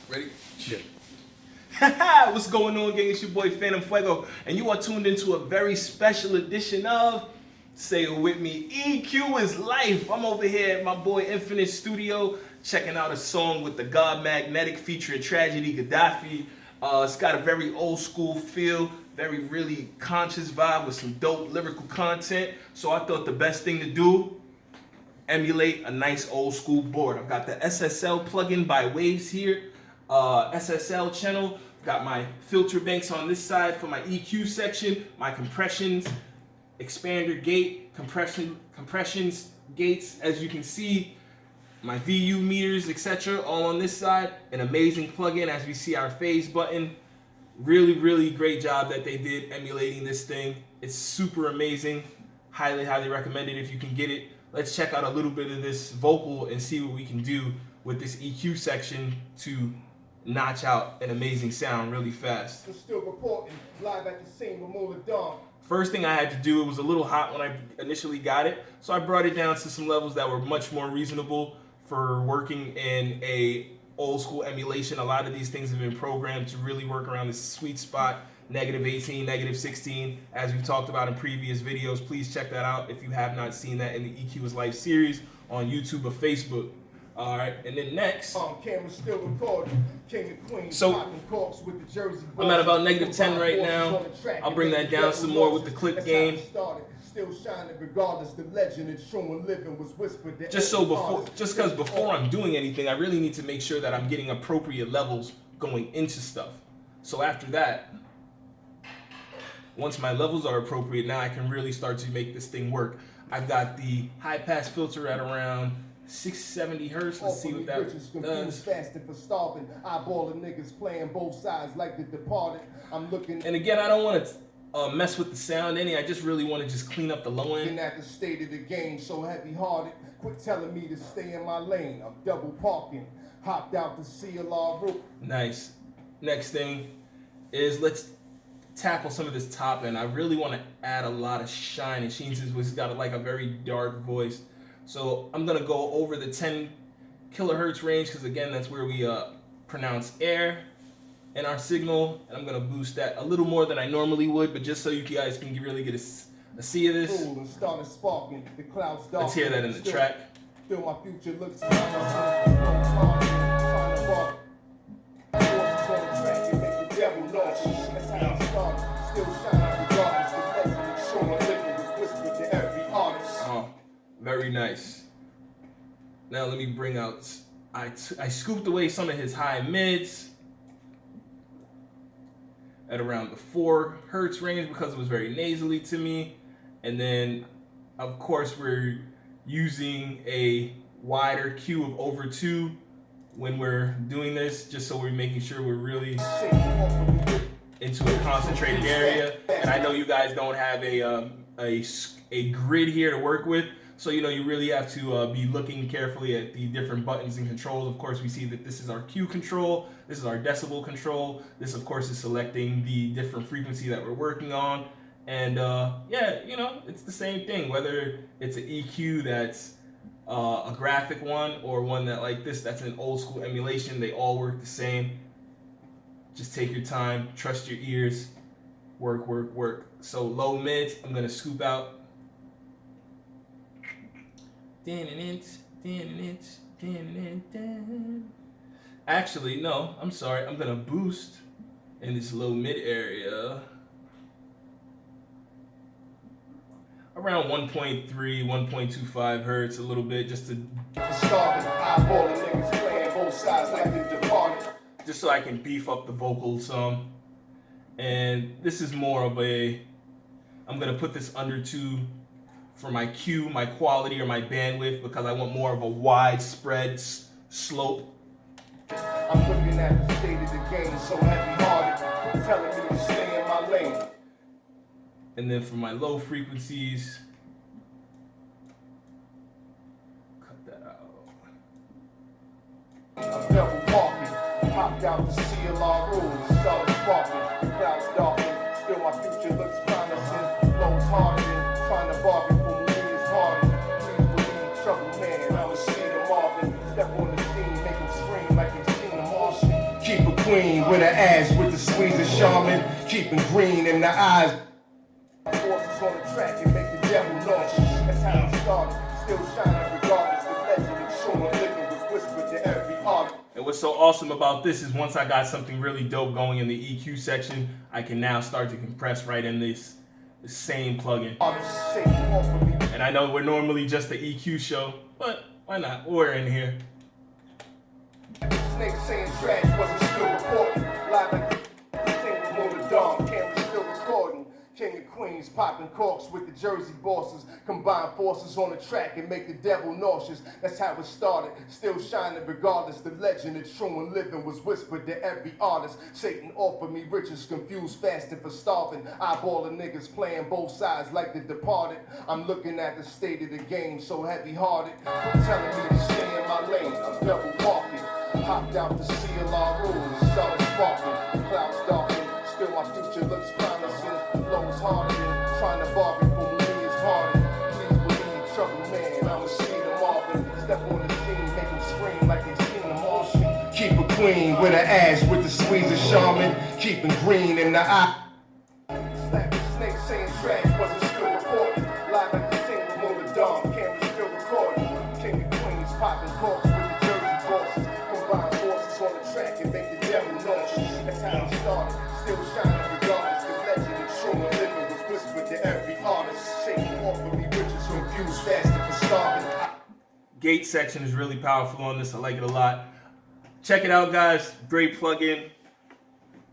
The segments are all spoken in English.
Ready? Shit. What's going on, gang? It's your boy Phantom Fuego, and you are tuned into a very special edition of Say It With Me, EQ is Life. I'm over here at my boy Infinite Studio, checking out a song with the God Magnetic featuring Tragedy Khadafi. It's got a very old school feel, very really conscious vibe with some dope lyrical content. So I thought the best thing to do, emulate a nice old school board. I've got the SSL plugin by Waves here, SSL channel. Got my filter banks on this side for my EQ section, my compressions, expander gate, compressions gates, as you can see, my VU meters, etc. all on this side. An amazing plugin, as we see our phase button. Really great job that they did emulating this thing. It's super amazing. Highly recommend it if you can get it. Let's check out a little bit of this vocal and see what we can do with this EQ section to notch out an amazing sound really fast. We're still reporting live at the scene with more dawn. First thing I had to do, it was a little hot when I initially got it, so I brought it down to some levels that were much more reasonable for working in a old school emulation. A lot of these things have been programmed to really work around this sweet spot, -18, -16, as we've talked about in previous videos. Please check that out if you have not seen that in the EQ is Life series on YouTube or Facebook. All right, and then next, Camera still recording. King and Queen. So, popping corks with the Jersey I'm at about -10 right now. I'll bring that down some more with the click gain. Still shining regardless. The legend and true and living was whispered. Just because before I'm doing anything, I really need to make sure that I'm getting appropriate levels going into stuff. So after that, once my levels are appropriate, now I can really start to make this thing work. I've got the high pass filter at around 670 hertz. Let's see what that does. Fasting for starving. Eyeballing niggas playing both sides like The Departed. I'm looking. And again, I don't want to mess with the sound any. I just really want to just clean up the low end. At the state of the game, so heavy-hearted. Quit telling me to stay in my lane. I'm double parking. Hopped out the CLR roof. Nice. Next thing is let's tackle some of this top end. I really want to add a lot of shine and sheen since he's got like a very dark voice. So I'm gonna go over the 10 kilohertz range because again that's where we pronounce air in our signal, and I'm gonna boost that a little more than I normally would, but just so you guys can really get a see of this. Let's hear that in the track. Still my future looks Very nice. Now let me bring out, I scooped away some of his high mids at around the 4 hertz range because it was very nasally to me. And then of course we're using a wider Q of over 2 when we're doing this, just so we're making sure we're really into a concentrated area. And I know you guys don't have a grid here to work with. So, you know, you really have to be looking carefully at the different buttons and controls. Of course, we see that this is our Q control. This is our decibel control. This, of course, is selecting the different frequency that we're working on. And, yeah, you know, it's the same thing. Whether it's an EQ that's a graphic one or one that like this, that's an old school emulation. They all work the same. Just take your time. Trust your ears. Work. So low mids, I'm going to scoop out. Actually, no, I'm sorry. I'm gonna boost in this low mid area around 1.3, 1.25 hertz, a little bit, just so I can beef up the vocals some. And this is more of I'm gonna put this under 2 for my Q, my quality, or my bandwidth, because I want more of a widespread slope. I'm looking at the state of the game, so heavy-hearted, telling me to stay in my lane. And then for my low frequencies, cut that out. I'm double parking, popped out the CLR rules, started sparking, clouds darken, still my future looks promising, lows hardening, trying to bargain. Trouble man, I was seeing them all. Step on the scene, make them scream like they seen a Martian. queen with her ass with the squeeze of Charmin, keeping green in the eyes. Forces on the track and make the devil nauseous. That's how it started. Still shining regardless. The legend of true and living was whispered to every heart. And what's so awesome about this is once I got something really dope going in the EQ section, I can now start to compress right in this same plugin. And I know we're normally just the EQ show, but why not? We're in here. Snake saying trash wasn't still reporting. Live like the single motor dawn, camera still recording. King of Queens popping corks with the Jersey bosses. Combine forces on the track and make the devil nauseous. That's how it started. Still shining regardless. The legend of true and living was whispered to every artist. Satan offered me riches, confused, fasting for starving. Eyeballing niggas playing both sides like The Departed. I'm looking at the state of the game, so heavy-hearted. Telling me to stay in my lane. I'm double walking. Hopped out to CLR rules, started sparking. The clouds darken. Still my future looks promising. Lows hardening, trying to bargain for me is pardon. Please believe, trouble man, I'ma see the Marvin. Step on the scene, make them scream like they seen a Martian. Keep a queen with her ass with the squeeze of Charmin, keeping green in the eye. Slap the snake saying trash wasn't still reporting. Live like the single motor dawn, camera still recording. King of Queens popping corks with the Jersey bosses. Combine forces on the track and make the devil nauseous. That's how it started. Still shining regardless. The legend of true and living was whispered to every artist. Satan offered me riches, confused, fasting for starving. Gate section is really powerful on this. I like it a lot. Check it out, guys. Great plugin.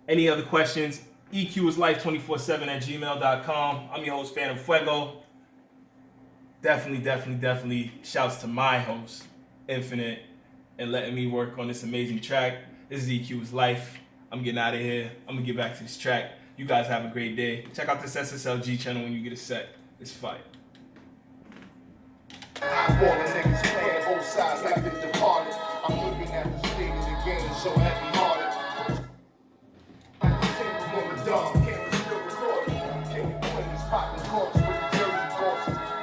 Any other questions? EQislife247@gmail.com. I'm your host, Phantom Fuego. Definitely shouts to my host, Infinite, and letting me work on this amazing track. This is EQ is Life. I'm getting out of here. I'm going to get back to this track. You guys have a great day. Check out this SSLG channel when you get a sec. It's fire. Eyeballing niggas playing both sides like The Departed. I'm looking at the state of the game, so heavy-hearted. Like the single motor dawn.